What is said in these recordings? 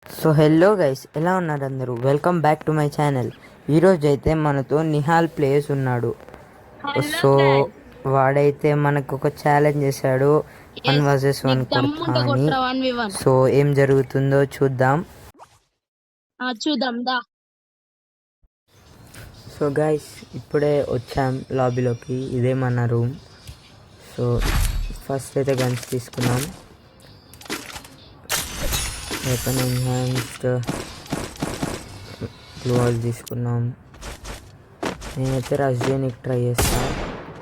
So hello guys, ఎలా ఉన్నారు అందరూ? Welcome back to my channel. ఈరోజు అయితే మనతో నిహాల్ ప్లేస్ ఉన్నాడు. Hello so guys. వాడైతే మనకు ఒక ఛాలెంజ్ చేశాడు, 1 vs 1 నీకు కొడతా దమ్ముంటే అని. కొట్టరా 1v1. సో ఏం జరుగుతుందో చూద్దాం. చూద్దాం దా. సో గైస్, ఇప్పుడే వచ్చాం లాబీలోకి. ఇదే మన రూమ్. సో ఫస్ట్ అయితే గన్స్ తీసుకున్నాం. వెపన్ ఎన్హాన్స్డ్ గ్లూవాల్ తీసుకున్నాం. నేనైతే రష్ చేయడానికి ట్రై చేస్తా.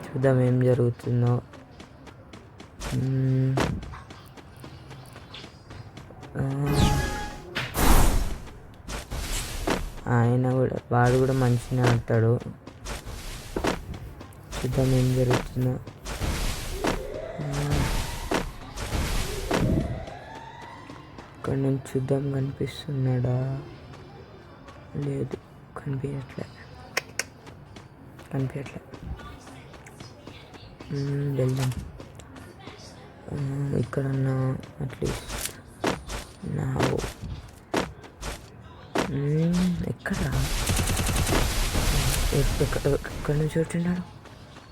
చూద్దాం ఏం జరుగుతుందో. వాడు కూడా మంచిగా ఆడతాడు. చూద్దాం ఏం జరుగుతుందో. ఇక్కడ నుంచి చూద్దాం, కనిపిస్తున్నాడా? లేదు, కనిపించట్లే. వెళ్దాం. ఇక్కడన్నా అట్లీస్ట్ నా ఎక్కడ ఎక్కడ నుంచి వచ్చిన్నాడు?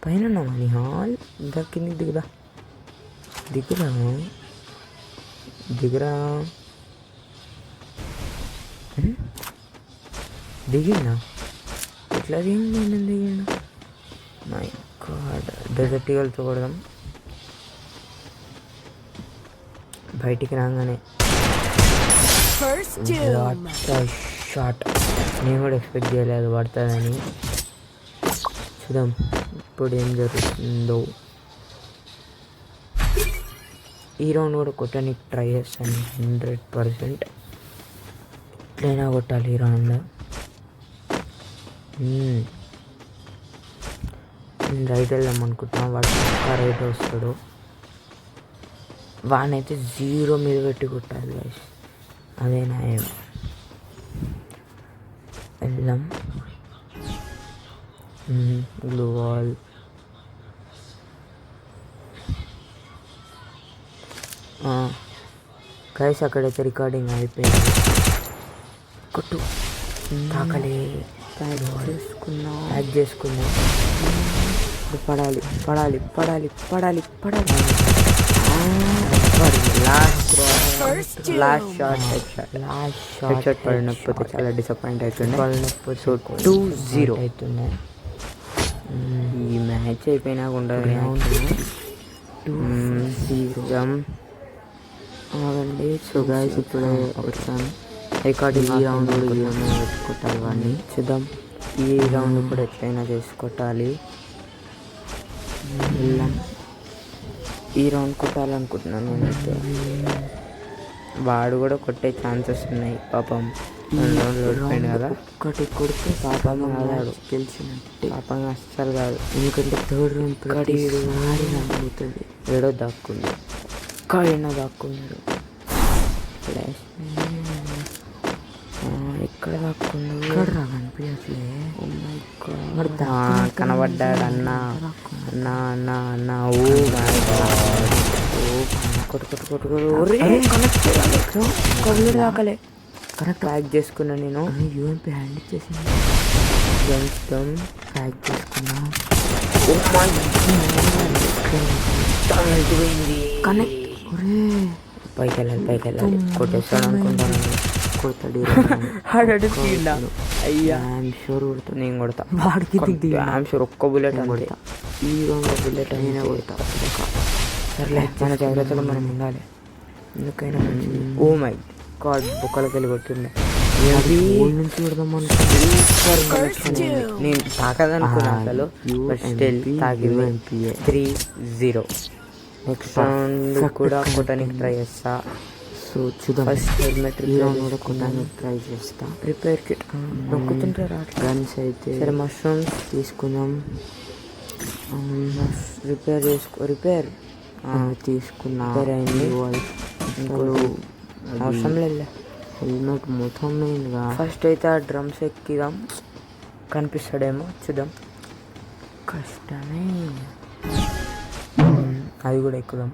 పైన నిహాల్, ఇంకా కిందికి దిగురా. దిగినా? ఎట్లా దిగినా? మై గాడ్, డెజర్ట్ ఈగల్తో కొడదాం. బయటికి రాగానే షాట్. నేను కూడా ఎక్స్పెక్ట్ చేయలేదు పడుతుందని. చూద్దాం ఇప్పుడు ఏం జరుగుతుందో. ఈ రౌండ్ కూడా కొట్టడానికి ట్రై చేస్తాను 100%. ఎట్లయినా కొట్టాలి ఈ రౌండ్. నేను రైట్ వెళ్దాం అనుకుంటున్నాను. వాడు పక్కా రైట్ వస్తాడు. వాడినైతే 0 మీద పెట్టి కొట్టాలి గైస్, అదే న్యాయం. వెళ్దాం. Glue wall. గైస్ అక్కడైతే రికార్డింగ్ అయిపోయింది. కొట్టు. తాకలే. ప్యాక్ చేసుకున్నా. పడాలి. లాస్ట్ షాట్ పడినప్పుడు చాలా డిసప్పాయింట్ అవుతుండే. సో 2-0 అవుతుండే. ఈ మ్యాచ్ అయిపోయినాక ఉండదు. అవండి. సో గైస్ ఇప్పుడు వచ్చాను. రికార్డింగ్ ఈ రౌండ్ కూడా కొట్టాలి వాడిని. చూద్దాం ఈ రౌండ్ కూడా ఎట్లయినా చేసి కొట్టాలి. వెళ్ళాం. ఈ రౌండ్ కొట్టాలనుకుంటున్నాను నేనైతే. వాడు కూడా కొట్టే ఛాన్సెస్ ఉన్నాయి పాపం. 2 రౌండ్లు ఓడిపోయింది కదా. ఒక్కటి కొడితే పాపం ఆడాడు, తెలిసినట్టు. పాపం అస్సలు కాదు, ఎందుకంటే 3rd రౌండ్ ప్రతిసారి నమ్ముతుంది. ఏడో దాక్కున్నాడు. ఎక్కడ దాక్కున్నాడు? ఇక్కడ కనిపించట్లే. కనబడ్డాడు అన్నా. Oh my god. కొట్టు దాకలే. కరెక్ట్ ప్యాక్ చేసుకున్నా నేను. యూఎంపీ హ్యాండ్ ఇచ్చేసింది. ప్యాక్ చేసుకున్నా. కనెక్ట్. పైకి వెళ్ళాలి. కొట్టేస్తాడు అనుకుంటాను. కొడతాడు. అయ్యా షూర్ కొడతా. నేను కొడతా. వాడికి షూర్ ఒక్క బుల్లెట్ కొడతా. ఈ బుల్లెట్ అయినా కొడతా. సర్లే, మన జాగ్రత్తలో మనం ఉండాలి. ఎందుకైనా ఓ మై గాడ్, బొక్కలకి వెళ్ళి కొట్టిండే. నుంచి కొడదాం నేను తాకదనుకున్నా అసలు. బట్ స్టిల్ తాకింది. 3-0. నెక్స్ట్ రౌండ్ కూడా కొట్టడానికి ట్రై చేస్తా. సో చూద్దాం. ఫస్ట్ హెల్మెట్ కూడా కొట్టడానికి ట్రై చేస్తా. ప్రిపేర్ కిట్ నొక్కుతుంటే రాట్లేదు. గన్స్ అయితే సరే, మష్రూమ్స్ తీసుకుందాం. రిపేర్ తీసుకున్నా. అయింది. అవసరం లేదు. హెల్మెట్ మొత్తం మెయిన్గా. ఫస్ట్ అయితే ఆ డ్రమ్స్ ఎక్కిదాం. కనిపిస్తాడేమో చూద్దాం. కష్టమే. అది కూడా ఎక్కుదాం.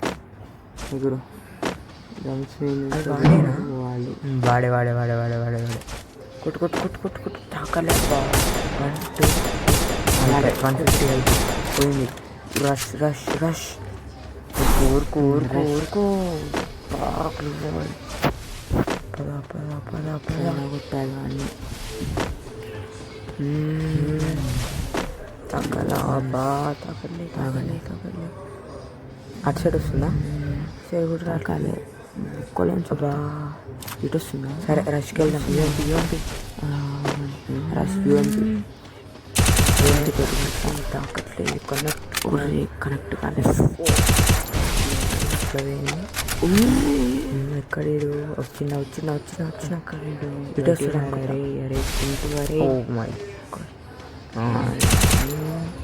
ఎగురు. వాడే వాడే వాడే వాడే వాడే వాడే కొట్టు కొట్టు కొట్టు కొట్టు కొట్టు తాకలే 1 2 150 అయితే పోయింది. రష్ రష్ రష్ ఊరుకో ఊరుకో ఊరుకో పద పద పద పద కొట్టాలి అని తగ్గలా బా తగ్గలే తగ్గలే తగ్గలే. అటు సైడ్ వస్తుందా? సైడ్ కూడా రాకాలి కొలం బా ఇటు వస్తుందా? సరే రష్కి వెళ్దాం. యూఎంపి రష్ యూఎంపి తాకట్లేదు. కనెక్ట్ కానీ ఎక్కడేడు వచ్చిన వచ్చిన వచ్చిన వచ్చిన అక్కడేడు ఇటు వస్తున్నాడు. అరే అరే చింటూ అరే మై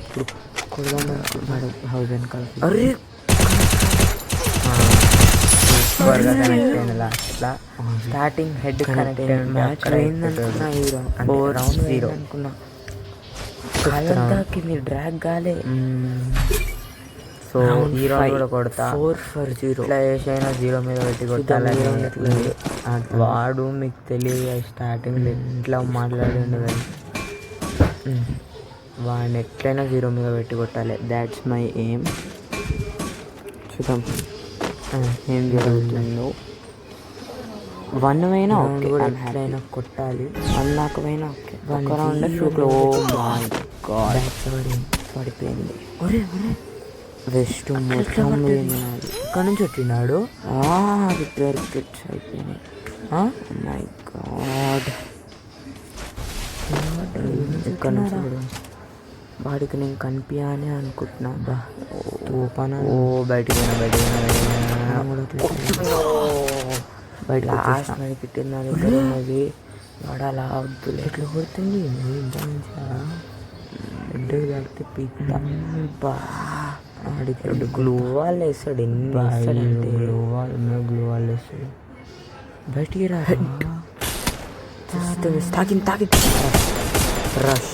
ఇప్పుడు కొడదాం అనుకుంటున్నాడు హౌస్ వెనకాల. అరే స్టార్టింగ్ హెడ్ కనెక్ట్ మ్యాచ్ అయిందనుకున్నా. హీరో 4-0 అనుకున్నా. కాలంతాకి మీరు డ్రాగ్ కాలే. సో హీరో కూడా కొడతా 4-0 ఇట్లా చేసైనా 0 మీద పెట్టి కొట్టాలని. వాడు మీకు తెలియదు స్టార్టింగ్ ఎట్లా మాట్లాడిండు కానీ వాడిని ఎట్లయినా 0 మీద పెట్టి కొట్టాలి. That's my aim. చూద్దాం ఏం జరుగుతుందో. 1 అయినా ఓకే, ఎట్లయినా కొట్టాలి. 1 దాకపోయినా ఓకే. ఒక రౌండ్ షూట్లో పడిపోయింది. వెస్ట్ మొత్తం ఇక్కడ నుంచి వచ్చినాడు. రిపేర్ కిట్స్ అయిపోయినాయి. మై గాడ్ ఇక్కడ నుంచి వాడికి నేను కనిపించానే అనుకుంటున్నా. ఓ బయటికి బయట లాస్ట్ మనకి పెట్టిందని ఉన్నది. వాడు అలా వద్దులే ఎట్లా కొడుతుంది ఎండకు తాగితే పీక్తా. వాడికి గ్లూ వాళ్ళు వేస్తాడు. ఎన్ని గ్లూ వాళ్ళు వేస్తాడు. బయటికి రా తాకింది తాకింది. రష్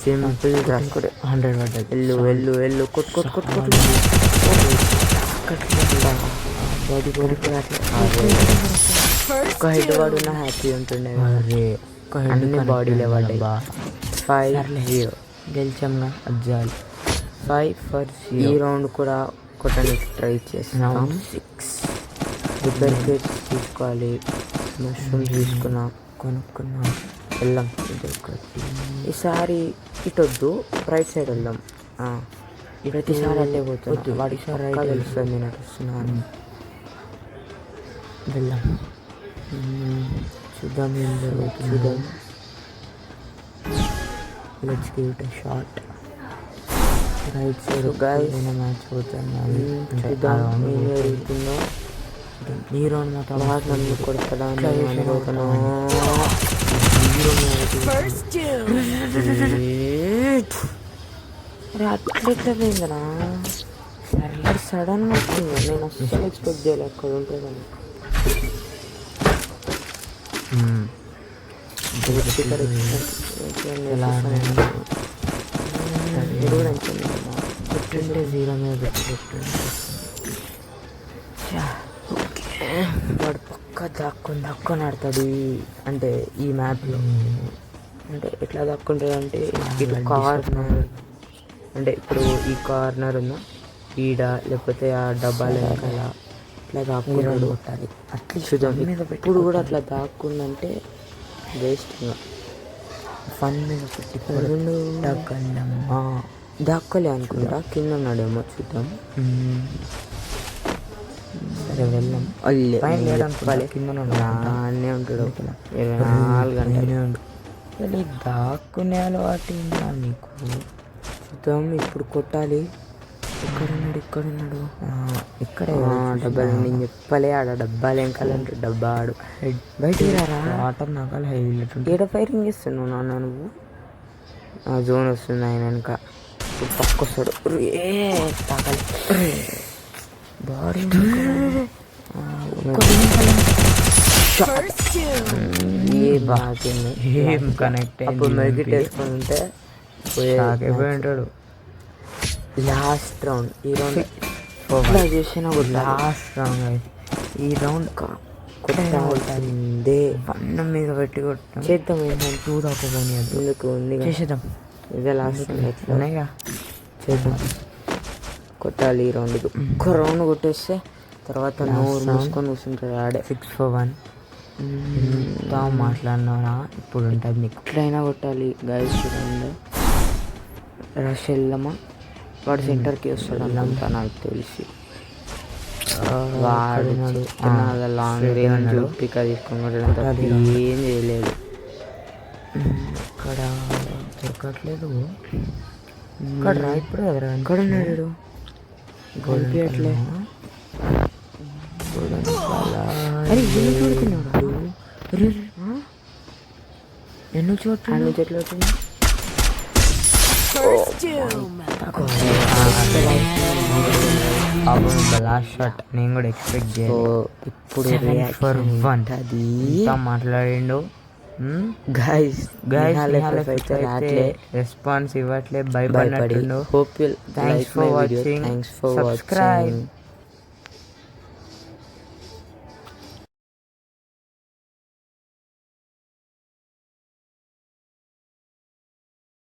సింపుల్ రష్ కూడా 100 పడ్డది. వెళ్ళు వెళ్ళు వెళ్ళు కొట్టు కొట్టు కొట్టు కొట్టు బాడీ కొడుకు అట్లా ఒక హెడ్ వాడు ఉన్న హ్యాపీ ఉంటుండే. అన్ని బాడీలే పడ్డాయి. 5-0 గెలిచాంగా. అజ్జాలి 5-0. ఈ రౌండ్ కూడా కొట్టడానికి ట్రై చేస్తున్నాం. 6 రిపేర్ కిట్స్ తీసుకోవాలి. మష్రూమ్ తీసుకున్నా కొనుక్కున్నా. వెళ్దాం. ఈసారి ఇటొద్దు రైట్ సైడ్ వెళ్దాం. ప్రతిసారి అట్టే పోతుంది. వాడికి రైట్ తెలుస్తుంది నేను వస్తున్నాను. వెళ్దాం చూద్దాం ఏం జరుగుతుంది. చూద్దాం. Let's give it a shot. Right side guys match పోతున్నాను. చూద్దాం ఏం జరుగుతుందో. ఈ రౌండ్ మా తర్వాత నన్ను కొడతాడా అని అనుకుంటున్నాను. అట్లా పోయిందనా? అది సడన్గా వచ్చింది. నేను అస్సలు ఎక్స్పెక్ట్ చేయలేదు అక్కడ ఉంటుందని. కొట్టుంటే 0 మీద పెట్టి కొట్టుండే. వాడు పక్క దాక్కొని ఆడతాడు. అంటే ఈ మ్యాప్లో అంటే ఎట్లా దాక్కుంటాడు అంటే ఇట్లా కార్నర్, అంటే ఇప్పుడు ఈ కార్నర్ ఉందా ఈడ, లేకపోతే ఆ డబ్బాల వెనకాల ఇట్లా దాక్కున్నాడు కొట్టాలి. అట్లా చూద్దాం. ఇప్పుడు కూడా అట్లా దాక్కుందంటే వేస్ట్. ఫన్ మీద పెట్టి దాక్కోలే అనుకుంటా. కింద ఉన్నాడేమో చూద్దాం. సరే వెళ్దాం. పైన కింద అన్నీ ఉంటాడు. 24 గంటలు దాక్కునే అలవాటు నీకు. చూద్దాం. ఇప్పుడు కొట్టాలి. ఇక్కడున్నాడు. ఇక్కడే డబ్బాలు. నేను చెప్పలే ఆడ డబ్బాలు ఏం కాలంటే డబ్బా ఆడు. బయటికి రారా. వాటర్ నాకాల హైలైట్. ఏడ ఫైరింగ్ చేస్తున్నావు నాన్న నువ్వు? జోన్ వస్తుంది ఆయన వెనక. పక్క వస్తాడు. తాకాలి బాడీ బాగుంది. ఏం కనెక్ట్ అప్పుడు మెడికెట్ వేసుకొని ఉంటే పోయి ఉంటాడు. Last round. ఈ రౌండ్ చేసిన లాస్ట్ రౌండ్. ఈ రౌండ్ కొట్టాల్సిందే. వన్న మీద పెట్టి కొట్టాం. చేద్దాం ఏంటంటే చూడకపోని ఎందుకు ఉంది చేసేద్దాం. ఇదే లాస్ట్ ఉన్నాయిగా చేద్దాం. కొట్టాలి ఈ రౌండ్కి. ఒక్క రౌండ్ కొట్టేస్తే తర్వాత నోరు మూసుకొని కూర్చుంటాడు ఆడే. 6-1 మాట్లాడినా ఇప్పుడు ఉంటుంది నీకు. ఎట్లయినా కొట్టాలి గైస్. చూడండి రష్ వెళ్దామా. వాడు సెంటర్కి వస్తాడు అనుకుంటా నాకు తెలిసి. వాడు లాంగ్ రేంజ్ పిక్ తీసుకొని ఏం చేయలేదు. ఇక్కడ దొరకట్లేదు. ఇక్కడ ఇప్పుడు కదా ఇక్కడ ఉన్నాడు. గొలిపియట్లే. ఎన్నో చోట్ల వచ్చింది. లాస్ట్ షాట్ నేను కూడా ఎక్స్పెక్ట్ చేయలేదు. ఇప్పుడు 7-1 అది మాట్లాడిండు. గైస్ రెస్పాన్స్ ఇవ్వట్లే, భయపడినట్టు. Thanks for watching. సబ్స్క్రైబ్.